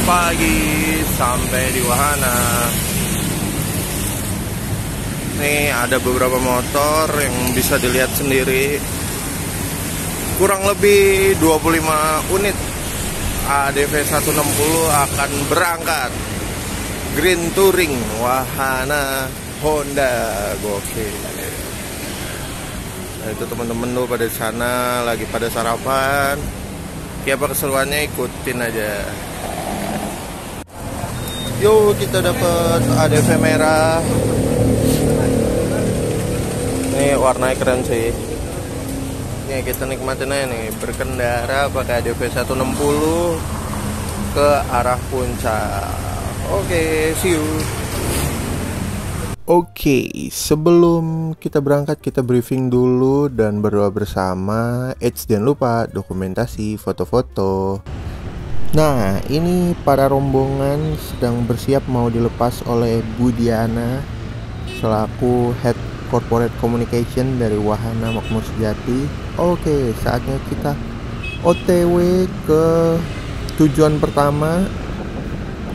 pagi sampai di Wahana. Nih ada beberapa motor yang bisa dilihat sendiri. Kurang lebih 25 unit ADV 160 akan berangkat Green Touring Wahana Honda. Gokil. Nah, itu teman-teman tuh pada sana lagi pada sarapan. Kayak apa keseruannya, ikutin aja. Yuk, kita dapat ADV merah. Nih warnanya keren sih. Nih kita nikmatin aja nih, berkendara pakai ADV 160 ke arah puncak. Oke, see you. Oke, sebelum kita berangkat kita briefing dulu dan berdoa bersama. Jangan lupa dokumentasi foto-foto. Nah, ini para rombongan sedang bersiap mau dilepas oleh Bu Diana selaku Head Corporate Communication dari Wahana Makmur Sejati. Oke, saatnya kita OTW ke tujuan pertama.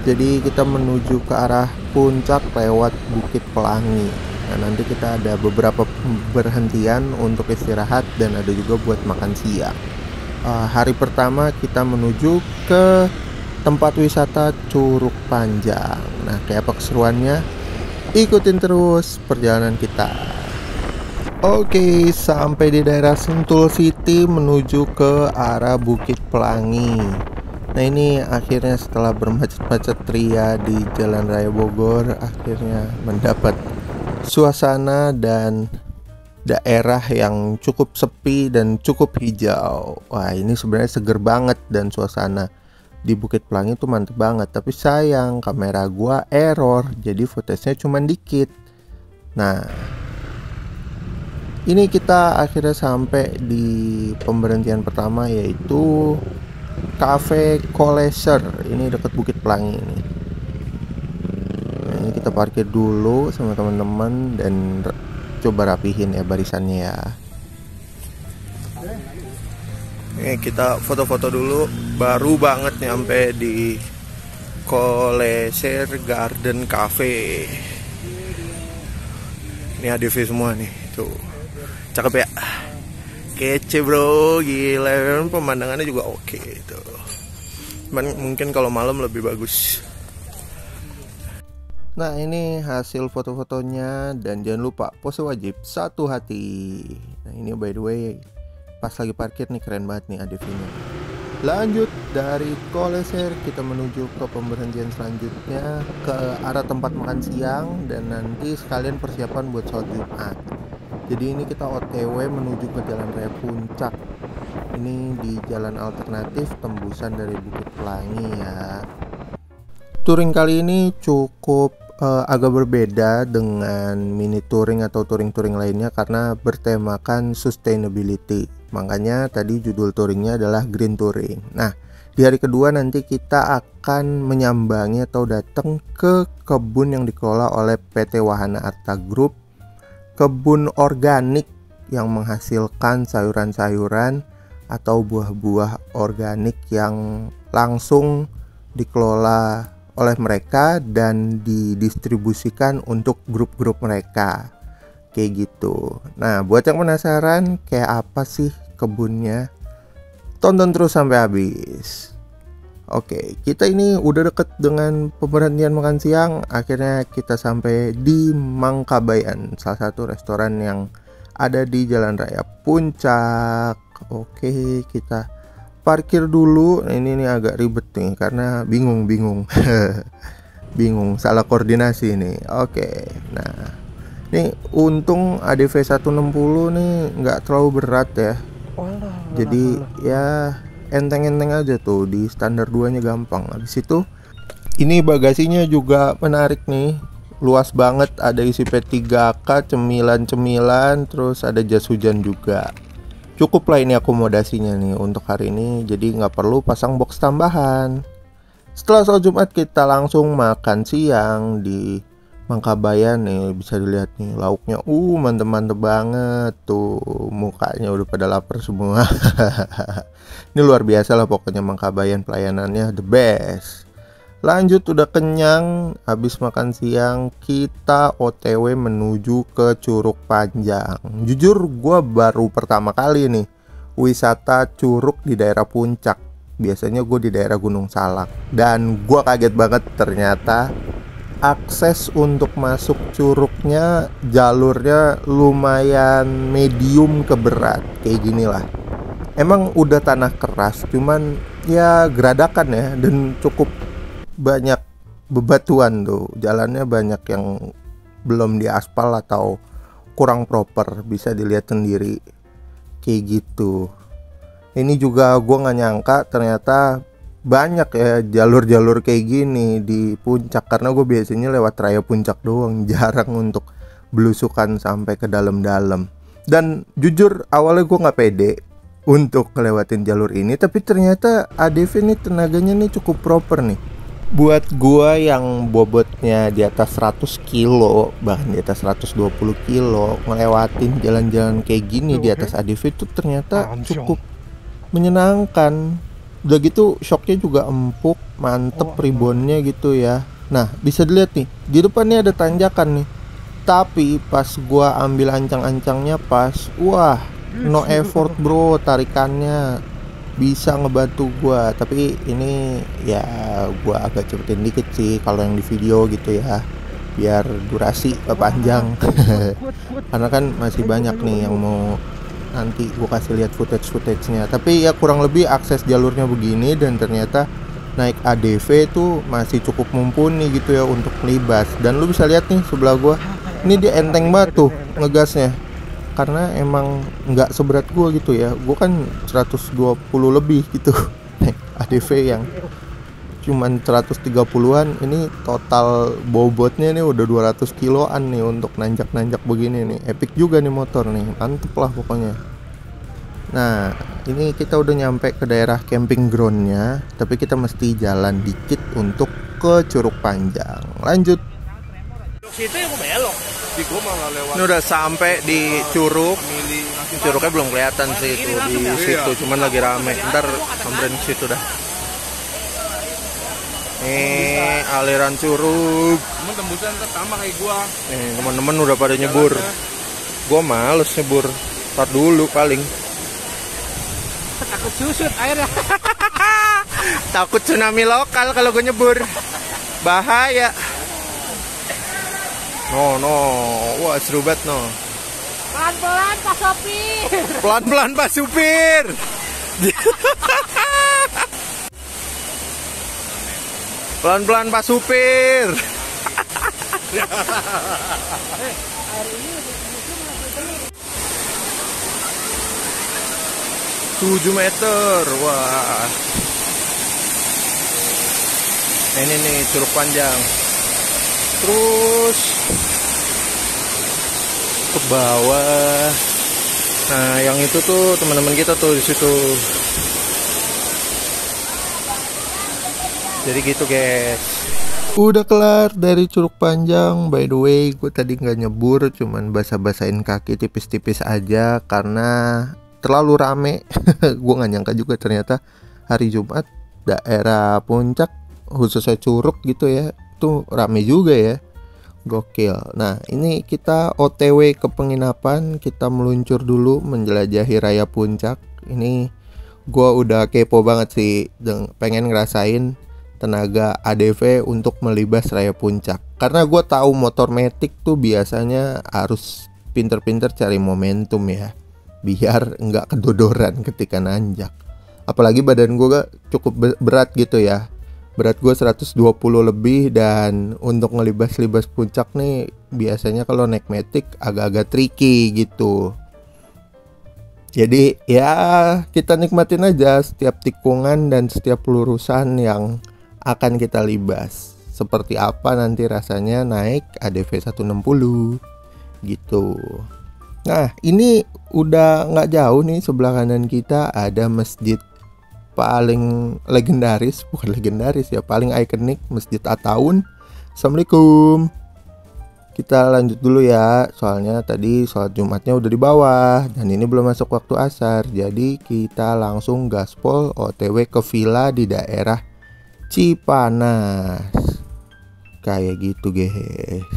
Jadi kita menuju ke arah puncak lewat Bukit Pelangi. Nah, nanti kita ada beberapa berhentian untuk istirahat dan ada juga buat makan siang. Hari pertama kita menuju ke tempat wisata Curug Panjang. Nah, kayak apa keseruannya? Ikutin terus perjalanan kita. Oke, sampai di daerah Sentul City menuju ke arah Bukit Pelangi. Nah, ini akhirnya setelah bermacet-macet ria di Jalan Raya Bogor, akhirnya mendapat suasana dan daerah yang cukup sepi dan cukup hijau. Wah, ini sebenarnya seger banget dan suasana di Bukit Pelangi itu mantep banget. Tapi sayang kamera gua error, jadi footage-nya cuma dikit. Nah, ini kita akhirnya sampai di pemberhentian pertama, yaitu Cafe Coleser. Ini dekat Bukit Pelangi ini. Nah, ini kita parkir dulu sama teman-teman dan coba rapihin ya barisannya ya. Ini kita foto-foto dulu. Baru banget nyampe di Coleser Garden Cafe. Ini ADV semua nih, tuh. Cakep ya. Kece bro, gila, pemandangannya juga oke itu. Cuman mungkin kalau malam lebih bagus. Nah, ini hasil foto-fotonya dan jangan lupa pose wajib satu hati. Nah, ini by the way pas lagi parkir nih, keren banget nih ADV-nya. Lanjut dari Coleser kita menuju ke pemberhentian selanjutnya ke arah tempat makan siang dan nanti sekalian persiapan buat sholat Jumat. Jadi ini kita OTW menuju ke Jalan Raya Puncak. Ini di jalan alternatif tembusan dari Bukit Pelangi ya. Touring kali ini cukup agak berbeda dengan mini touring atau touring-touring lainnya karena bertemakan sustainability. Makanya tadi judul touringnya adalah Green Touring. Nah, di hari kedua nanti kita akan menyambangi atau datang ke kebun yang dikelola oleh PT Wahana Arta Group. Kebun organik yang menghasilkan sayuran-sayuran atau buah-buah organik yang langsung dikelola oleh mereka dan didistribusikan untuk grup-grup mereka. Kayak gitu. Nah, buat yang penasaran kayak apa sih kebunnya, tonton terus sampai habis. Oke, kita ini udah deket dengan pemberhentian makan siang. Akhirnya kita sampai di Mangkabayan, salah satu restoran yang ada di Jalan Raya Puncak. Oke, kita parkir dulu. Ini nih agak ribet nih karena bingung bingung salah koordinasi nih. Oke, nah nih untung ADV 160 nih nggak terlalu berat ya. Jadi ya enteng-enteng aja tuh, di standar 2 nya gampang. Habis itu ini bagasinya juga menarik nih, luas banget, ada isi P3K, cemilan-cemilan, terus ada jas hujan juga. Cukup lah ini akomodasinya nih untuk hari ini, jadi nggak perlu pasang box tambahan. Setelah sholat Jumat kita langsung makan siang di Mangkabayan nih, bisa dilihat nih lauknya mantep-mantep banget tuh, mukanya udah pada lapar semua. Ini luar biasa lah pokoknya Mangkabayan, pelayanannya the best. Lanjut, udah kenyang, habis makan siang kita OTW menuju ke Curug Panjang. Jujur gue baru pertama kali nih wisata curug di daerah puncak. Biasanya gue di daerah Gunung Salak. Dan gue kaget banget, ternyata akses untuk masuk curugnya jalurnya lumayan medium ke berat, kayak gini lah. Emang udah tanah keras, cuman ya geradakan ya, dan cukup banyak bebatuan tuh. Jalannya banyak yang belum diaspal atau kurang proper, bisa dilihat sendiri kayak gitu. Ini juga gue nggak nyangka ternyata banyak ya jalur-jalur kayak gini di puncak, karena gue biasanya lewat raya puncak doang, jarang untuk belusukan sampai ke dalam-dalam. Dan jujur awalnya gue nggak pede untuk ngelewatin jalur ini, tapi ternyata ADV nih tenaganya nih cukup proper nih. Buat gue yang bobotnya di atas 100 kilo, bahkan di atas 120 kilo, ngelewatin jalan-jalan kayak gini di atas ADV itu ternyata cukup menyenangkan. Udah gitu shocknya juga empuk, mantep ribonnya gitu ya. Nah bisa dilihat nih, di depannya ada tanjakan nih. Tapi pas gua ambil ancang-ancangnya pas, wah no effort bro, tarikannya bisa ngebantu gua. Tapi ini ya gua agak cepetin dikit sih kalau yang di video gitu ya, biar durasi panjang. Karena kan masih banyak nih yang mau nanti gue kasih lihat footage-nya. Tapi ya kurang lebih akses jalurnya begini, dan ternyata naik ADV itu masih cukup mumpuni gitu ya untuk melibas. Dan lu bisa lihat nih sebelah gue, ini dia enteng banget tuh ngegasnya, karena emang nggak seberat gue gitu ya. Gue kan 120 lebih gitu naik ADV yang cuman 130-an, ini total bobotnya nih udah 200 kiloan nih untuk nanjak-nanjak begini nih. Epic juga nih motor nih, mantep lah pokoknya. Nah ini kita udah nyampe ke daerah camping groundnya, tapi kita mesti jalan dikit untuk ke Curug Panjang. Lanjut. Ini udah sampai di Curug. Curugnya belum kelihatan sih itu di situ, cuman lagi rame. Ntar samperin ke situ dah. Nih aliran curug. Temen tembusan sama kayak gua. Nih teman-teman udah pada nyebur. Gua males nyebur. Ntar dulu paling. Takut susut airnya. Takut tsunami lokal kalau gue nyebur. Bahaya. No. Wah seru banget no. Pelan-pelan Pak Sopir. Pelan-pelan Pak Supir. Pelan-pelan Pak Supir. 7 meter. Wah. Ini nih Curug Panjang. Terus ke bawah. Nah, yang itu tuh teman-teman kita tuh di situ. Jadi gitu guys. Udah kelar dari Curug Panjang. By the way, gue tadi nggak nyebur, cuman basah-basahin kaki tipis-tipis aja karena terlalu rame. Gue nggak nyangka juga ternyata hari Jumat daerah puncak, khususnya Curug gitu ya, tuh rame juga ya. Gokil. Nah ini kita OTW ke penginapan. Kita meluncur dulu menjelajahi raya puncak. Ini gue udah kepo banget sih, pengen ngerasain tenaga ADV untuk melibas raya puncak. Karena gue tahu motor Matic tuh biasanya harus pinter-pinter cari momentum ya, biar nggak kedodoran ketika nanjak. Apalagi badan gue cukup berat gitu ya. Berat gue 120 lebih, dan untuk ngelibas-libas puncak nih biasanya kalau naik Matic agak-agak tricky gitu. Jadi ya kita nikmatin aja setiap tikungan dan setiap lurusan yang akan kita libas. Seperti apa nanti rasanya naik ADV 160 gitu. Nah ini udah nggak jauh nih, sebelah kanan kita ada masjid paling legendaris, bukan legendaris ya, paling ikonik, Masjid At-Taun. Assalamualaikum. Kita lanjut dulu ya, soalnya tadi sholat Jumatnya udah di bawah dan ini belum masuk waktu asar. Jadi kita langsung gaspol OTW ke villa di daerah Cipanas. Kayak gitu guys.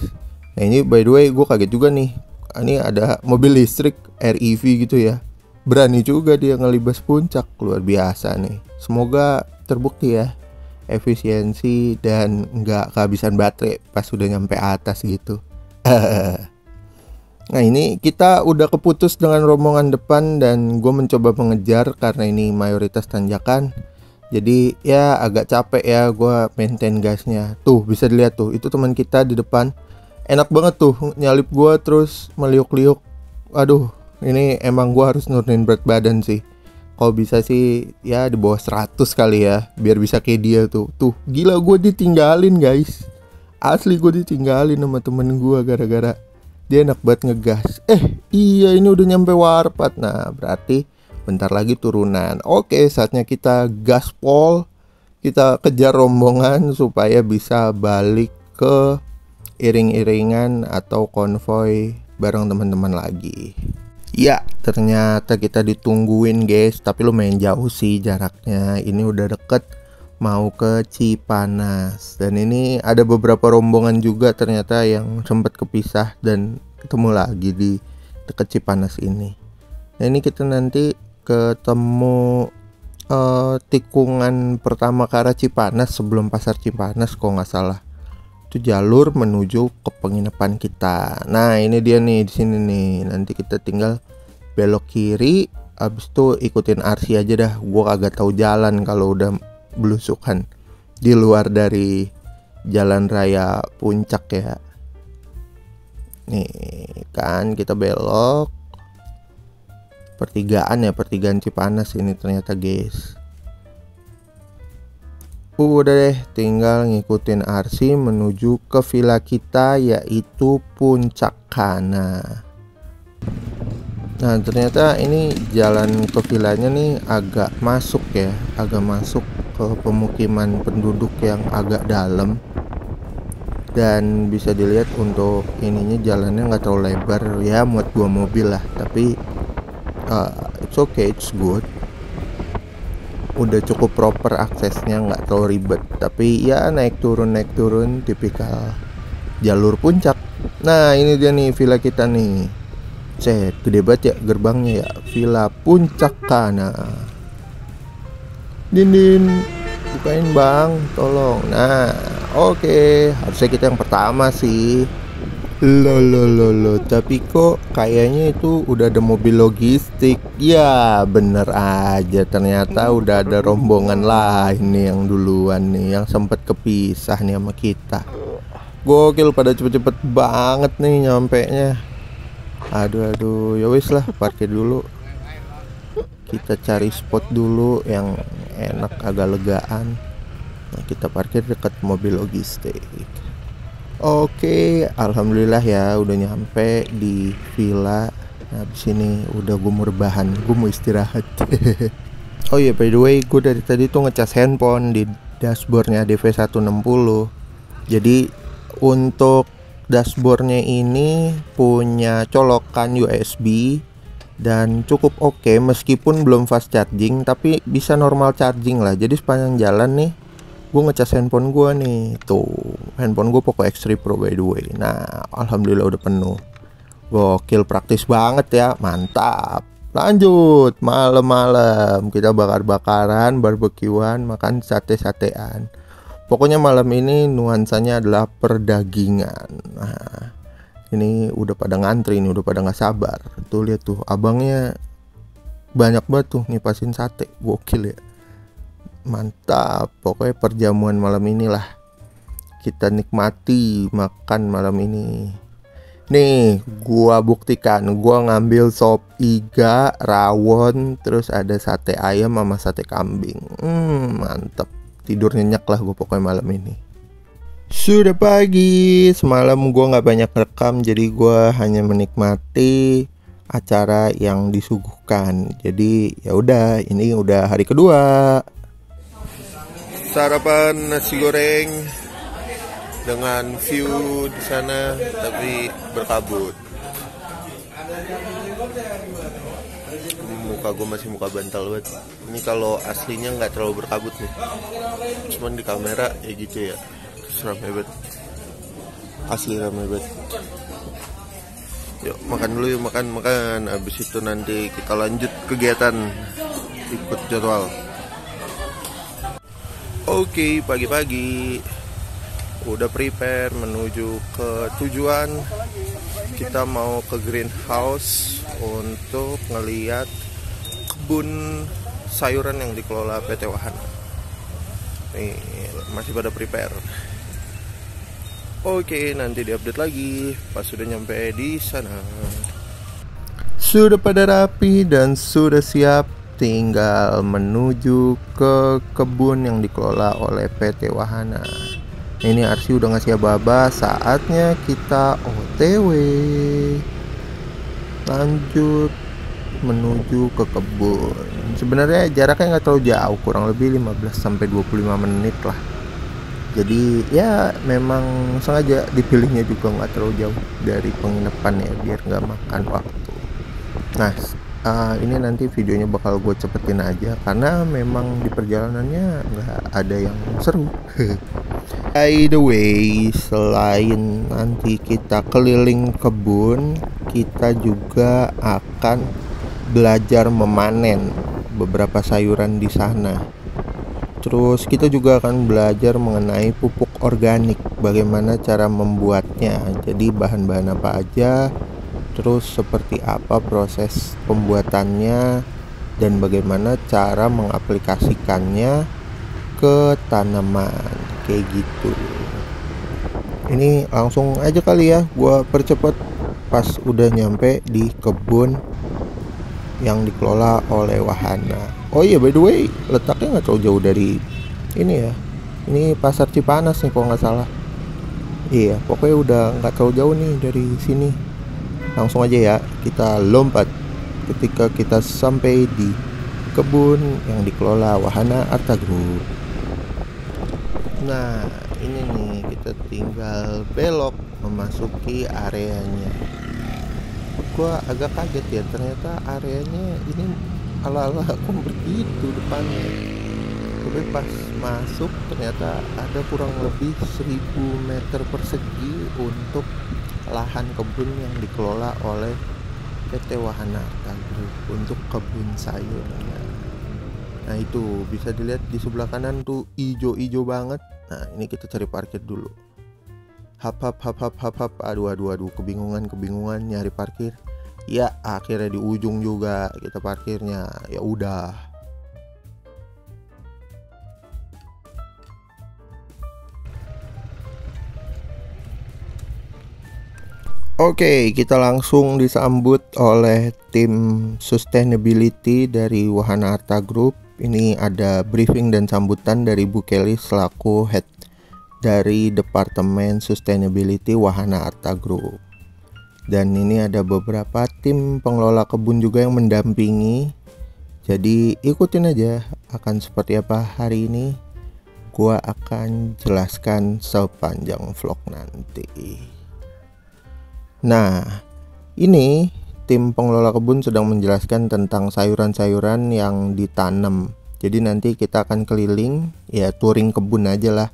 Nah ini by the way gue kaget juga nih. Ini ada mobil listrik REV gitu ya. Berani juga dia ngelibas puncak. Luar biasa nih. Semoga terbukti ya efisiensi dan nggak kehabisan baterai pas udah nyampe atas gitu. Nah ini kita udah keputus dengan rombongan depan dan gue mencoba mengejar karena ini mayoritas tanjakan. Jadi ya agak capek ya gue maintain gasnya. Tuh bisa dilihat tuh, itu teman kita di depan. Enak banget tuh nyalip gue terus meliuk-liuk. Aduh, ini emang gue harus nurunin berat badan sih. Kalau bisa sih ya di bawah 100 kali ya, biar bisa kayak dia tuh. Tuh gila, gue ditinggalin guys. Asli gue ditinggalin sama temen gue gara-gara dia enak banget ngegas. Iya ini udah nyampe Warpat. Nah berarti bentar lagi turunan. Oke, saatnya kita gaspol. Kita kejar rombongan supaya bisa balik ke iring-iringan atau konvoy bareng teman-teman lagi. Ya, ternyata kita ditungguin guys. Tapi lumayan jauh sih jaraknya. Ini udah deket mau ke Cipanas. Dan ini ada beberapa rombongan juga ternyata yang sempat kepisah dan ketemu lagi di deket Cipanas ini. Nah ini kita nanti ketemu tikungan pertama ke arah Cipanas sebelum pasar Cipanas kalau nggak salah. Itu jalur menuju ke penginapan kita. Nah ini dia nih di sini nih. Nanti kita tinggal belok kiri, abis itu ikutin RC aja dah. Gue kagak tahu jalan kalau udah belusukan di luar dari jalan raya puncak ya. Nih kan kita belok pertigaan ya, pertigaan Cipanas ini ternyata guys. Udah deh, tinggal ngikutin RC menuju ke villa kita yaitu Puncak Kana. Nah ternyata ini jalan ke villanya nih agak masuk ya, agak masuk ke pemukiman penduduk yang agak dalam. Dan bisa dilihat untuk ininya jalannya nggak terlalu lebar ya, muat 2 mobil lah. Tapi it's okay, it's good. Udah cukup proper aksesnya, nggak terlalu ribet. Tapi ya naik turun tipikal jalur puncak. Nah ini dia nih villa kita nih. Set, gede banget ya gerbangnya ya. Villa Puncak Kana. Din, bukain bang, tolong. Nah oke, harusnya kita yang pertama sih. Loh, tapi kok kayaknya itu udah ada mobil logistik. Ya bener aja, ternyata udah ada rombongan lain nih yang duluan nih, yang sempat kepisah nih sama kita. Gokil, pada cepet-cepet banget nih nyampe nya. Aduh, ya wis lah, parkir dulu. Kita cari spot dulu yang enak, agak legaan. Nah, kita parkir dekat mobil logistik. Oke, alhamdulillah ya udah nyampe di villa. Nah, di sini udah gue mau rebahan, gue mau istirahat. Oh iya, by the way, gue dari tadi tuh ngecas handphone di dashboardnya DV160. Jadi untuk dashboardnya ini punya colokan USB dan cukup oke, meskipun belum fast charging tapi bisa normal charging lah. Jadi sepanjang jalan nih gue ngecas handphone gue nih. Tuh, handphone gue Poco X3 Pro by the way. Nah alhamdulillah udah penuh. Gokil, praktis banget ya, mantap. Lanjut, malam-malam kita bakar-bakaran, barbekyuan, makan sate-satean. Pokoknya malam ini nuansanya adalah perdagingan. Nah ini udah pada ngantri nih, udah pada nggak sabar. Tuh lihat tuh, abangnya banyak banget tuh ngipasin sate. Gokil ya, mantap. Pokoknya perjamuan malam inilah kita nikmati makan malam ini. Nih gua buktikan, gua ngambil sop iga, rawon, terus ada sate ayam sama sate kambing. Mantep, tidur nyenyak lah gue pokoknya malam ini. Sudah pagi, semalam gue nggak banyak rekam, jadi gue hanya menikmati acara yang disuguhkan. Jadi ya udah, ini udah hari kedua. Sarapan nasi goreng dengan view di sana tapi berkabut. Ini muka gue masih muka bantal banget. Ini kalau aslinya nggak terlalu berkabut nih, cuman di kamera ya gitu ya. Terus ramai banget, asli ramai banget. Yuk makan dulu yuk, makan. Abis itu nanti kita lanjut kegiatan, ikut jadwal. Oke, pagi-pagi udah prepare menuju ke tujuan. Kita mau ke greenhouse untuk ngeliat kebun sayuran yang dikelola PT Wahana. Nih masih pada prepare. Oke, nanti diupdate lagi pas sudah nyampe di sana. Sudah pada rapi dan sudah siap, tinggal menuju ke kebun yang dikelola oleh PT Wahana. Ini Arsy udah ngasih aba-aba, saatnya kita OTW. Lanjut menuju ke kebun. Sebenarnya jaraknya nggak terlalu jauh, kurang lebih 15-25 menit lah. Jadi ya memang sengaja dipilihnya juga nggak terlalu jauh dari penginapan ya, biar nggak makan waktu. Nah ini nanti videonya bakal gue cepetin aja karena memang di perjalanannya nggak ada yang seru. By the way, selain nanti kita keliling kebun, kita juga akan belajar memanen beberapa sayuran di sana. Terus kita juga akan belajar mengenai pupuk organik, bagaimana cara membuatnya. Jadi bahan-bahan apa aja, terus seperti apa proses pembuatannya, dan bagaimana cara mengaplikasikannya ke tanaman kayak gitu. Ini langsung aja kali ya, gua percepat pas udah nyampe di kebun yang dikelola oleh Wahana. Oh iya, by the way, letaknya nggak terlalu jauh dari ini ya. Ini Pasar Cipanas nih kalau nggak salah. Iya, pokoknya udah nggak terlalu jauh nih dari sini. Langsung aja ya, kita lompat ketika kita sampai di kebun yang dikelola Wahana Arta Group. Nah, ini nih kita tinggal belok memasuki areanya. Gua agak kaget ya, ternyata areanya ini ala-ala komplek gitu depannya. Tapi pas masuk ternyata ada kurang lebih 1000 meter persegi untuk lahan kebun yang dikelola oleh PT Wahana Arta Group untuk kebun sayurnya. Nah itu bisa dilihat di sebelah kanan tuh ijo-ijo banget. Nah ini kita cari parkir dulu. Hap. Aduh, kebingungan nyari parkir. Ya akhirnya di ujung juga kita parkirnya. Ya udah. Oke, kita langsung disambut oleh tim sustainability dari Wahana Arta Group. Ini ada briefing dan sambutan dari Bu Kelly selaku head dari Departemen Sustainability Wahana Arta Group. Dan ini ada beberapa tim pengelola kebun juga yang mendampingi. Jadi ikutin aja akan seperti apa hari ini. Gua akan jelaskan sepanjang vlog nanti. Nah, ini tim pengelola kebun sedang menjelaskan tentang sayuran-sayuran yang ditanam. Jadi nanti kita akan keliling, ya touring kebun aja lah.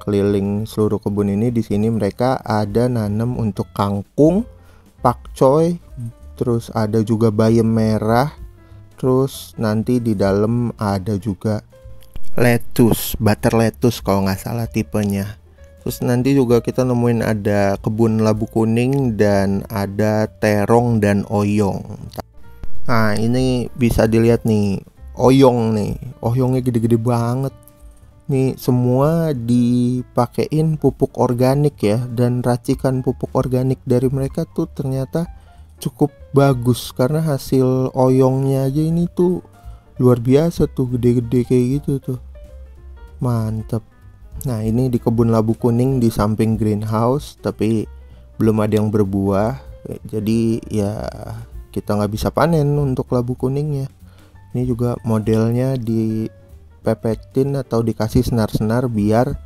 Keliling seluruh kebun ini. Di sini mereka ada nanam untuk kangkung, pakcoy, terus ada juga bayam merah, terus nanti di dalam ada juga lettuce, butter lettuce kalau nggak salah tipenya. Terus nanti juga kita nemuin ada kebun labu kuning dan ada terong dan oyong. Nah ini bisa dilihat nih, oyongnya gede-gede banget. Nih semua dipakein pupuk organik ya, dan racikan pupuk organik dari mereka tuh ternyata cukup bagus karena hasil oyongnya aja ini tuh luar biasa tuh, gede-gede kayak gitu tuh, mantep. Nah ini di kebun labu kuning di samping greenhouse, tapi belum ada yang berbuah, jadi ya kita nggak bisa panen untuk labu kuningnya. Ini juga modelnya dipepetin atau dikasih senar-senar biar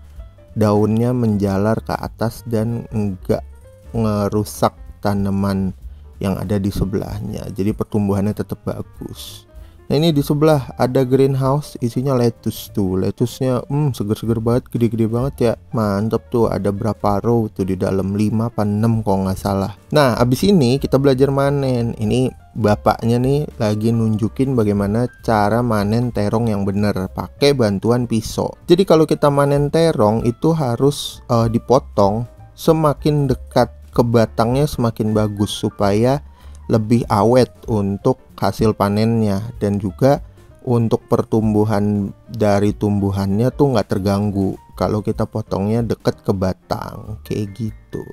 daunnya menjalar ke atas dan enggak ngerusak tanaman yang ada di sebelahnya. Jadi pertumbuhannya tetap bagus. Nah ini di sebelah ada greenhouse, isinya lettuce tuh. Lettuce-nya seger-seger banget, gede-gede banget ya. Mantep tuh, ada berapa row tuh di dalam, 5 apa 6 kalau nggak salah. Nah abis ini kita belajar manen. Ini bapaknya nih lagi nunjukin bagaimana cara manen terong yang bener pakai bantuan pisau. Jadi kalau kita manen terong itu harus dipotong semakin dekat ke batangnya semakin bagus, supaya lebih awet untuk hasil panennya, dan juga untuk pertumbuhan dari tumbuhannya tuh nggak terganggu kalau kita potongnya deket ke batang kayak gitu.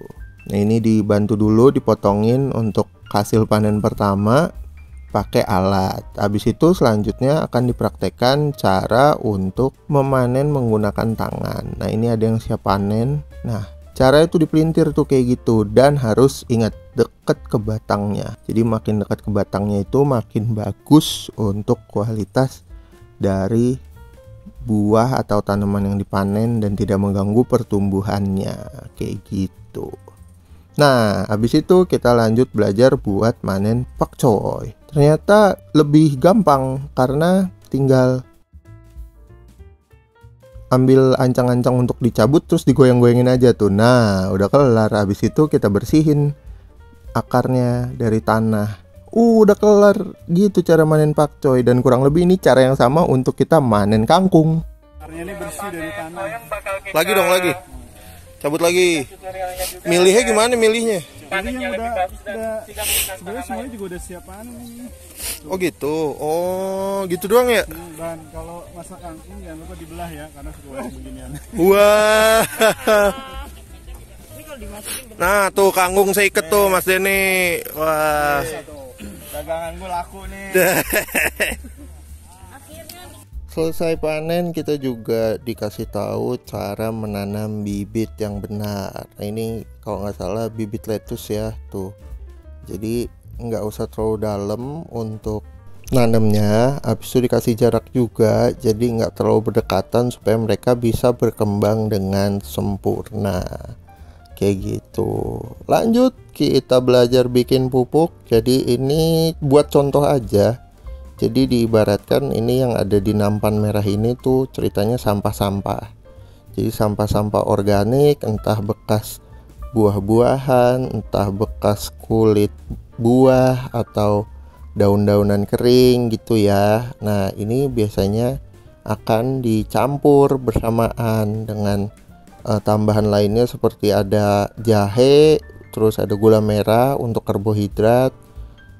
Nah ini dibantu dulu dipotongin untuk hasil panen pertama pakai alat. Habis itu selanjutnya akan dipraktekkan cara untuk memanen menggunakan tangan. Nah ini ada yang siap panen. Nah cara itu dipelintir tuh kayak gitu, dan harus ingat deket ke batangnya. Jadi makin dekat ke batangnya itu makin bagus untuk kualitas dari buah atau tanaman yang dipanen dan tidak mengganggu pertumbuhannya kayak gitu. Nah habis itu kita lanjut belajar buat manen pakcoy. Ternyata lebih gampang karena tinggal ambil ancang-ancang untuk dicabut terus digoyang-goyangin aja tuh. Nah udah kelar. Habis itu kita bersihin akarnya dari tanah. Udah kelar gitu cara manen pakcoy. Dan kurang lebih ini cara yang sama untuk kita manen kangkung. Akarnya ini bersih dari tanah. Lagi dong, lagi cabut lagi. Milihnya gimana milihnya? Ini yang udah sebenarnya semuanya juga udah siap panen ini. Oh gitu. Oh gitu doang ya. Dan kalau masak kangkung jangan lupa dibelah ya, karena suka beginian. Wah. Nah tuh kangkung saya iket tuh Mas Denny. Wah. Dagangan gue laku nih. Selesai panen kita juga dikasih tahu cara menanam bibit yang benar. Nah ini kalau nggak salah bibit lettuce ya tuh. Jadi nggak usah terlalu dalam untuk nanamnya. Habis itu dikasih jarak juga, jadi nggak terlalu berdekatan supaya mereka bisa berkembang dengan sempurna kayak gitu. Lanjut kita belajar bikin pupuk. Jadi ini buat contoh aja. Jadi diibaratkan ini yang ada di nampan merah ini tuh ceritanya sampah-sampah. Jadi sampah-sampah organik, entah bekas buah-buahan, entah bekas kulit buah atau daun-daunan kering gitu ya. Nah ini biasanya akan dicampur bersamaan dengan tambahan lainnya seperti ada jahe, terus ada gula merah untuk karbohidrat,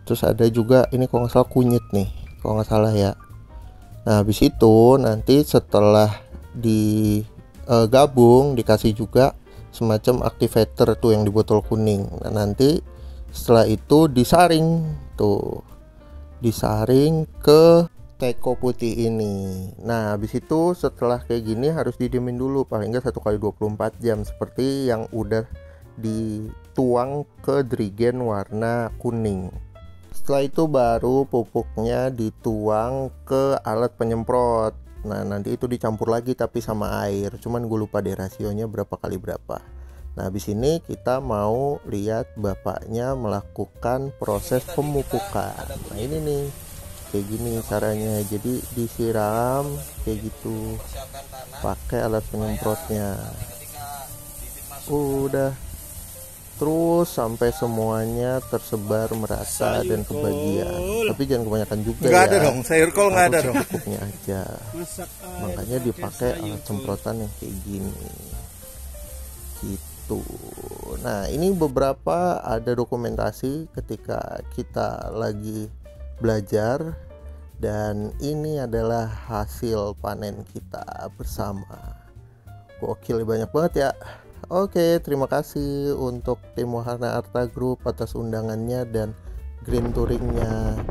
terus ada juga ini kalau nggak salah kunyit nih kalau nggak salah ya. Nah habis itu nanti setelah digabung dikasih juga semacam activator tuh yang di botol kuning. Nah nanti setelah itu disaring tuh, disaring ke teko putih ini. Nah habis itu setelah kayak gini harus didiemin dulu paling nggak 1 kali 24 jam seperti yang udah dituang ke drigen warna kuning. Setelah itu baru pupuknya dituang ke alat penyemprot. Nah nanti itu dicampur lagi tapi sama air, cuman gue lupa deh rasionya berapa kali berapa. Nah habis ini kita mau lihat bapaknya melakukan proses pemupukan. Nah ini nih kayak gini caranya. Jadi disiram kayak gitu pakai alat penyemprotnya. Udah terus sampai semuanya tersebar merata dan kebagian. Tapi jangan kebanyakan juga nggak ya. ada dong, sayur kol nggak ada dong. Pupuknya aja. Makanya dipakai alat semprotan yang kayak gini. Gitu. Nah ini beberapa ada dokumentasi ketika kita lagi belajar, dan ini adalah hasil panen kita bersama. Gokil, banyak banget ya. Oke, terima kasih untuk tim Wahana Arta Group atas undangannya dan green touringnya.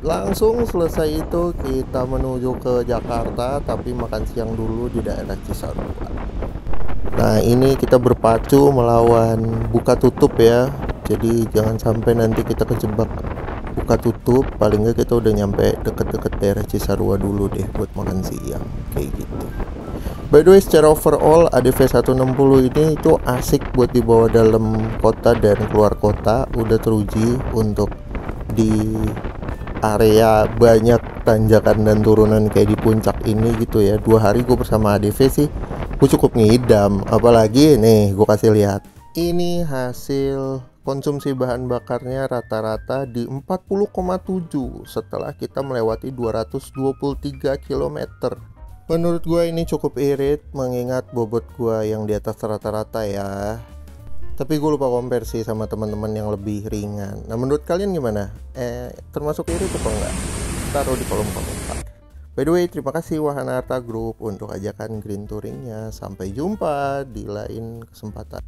Langsung selesai itu kita menuju ke Jakarta, tapi makan siang dulu di daerah Cisarua. Nah ini kita berpacu melawan buka tutup ya. Jadi jangan sampai nanti kita kejebak buka tutup. Paling nggak kita udah nyampe deket-deket daerah Cisarua dulu deh buat makan siang kayak gitu. By the way, secara overall ADV 160 ini itu asik buat dibawa dalam kota dan keluar kota. Udah teruji untuk di area banyak tanjakan dan turunan kayak di puncak ini gitu ya. 2 hari gue bersama ADV sih gue cukup ngidam. Apalagi nih gue kasih lihat, ini hasil konsumsi bahan bakarnya rata-rata di 40,7 setelah kita melewati 223 km. Menurut gue ini cukup irit mengingat bobot gue yang di atas rata-rata ya. Tapi gue lupa compare sih sama teman-teman yang lebih ringan. Nah menurut kalian gimana? Termasuk irit atau enggak? Taruh di kolom komentar. By the way, terima kasih Wahana Arta Group untuk ajakan green touringnya. Sampai jumpa di lain kesempatan.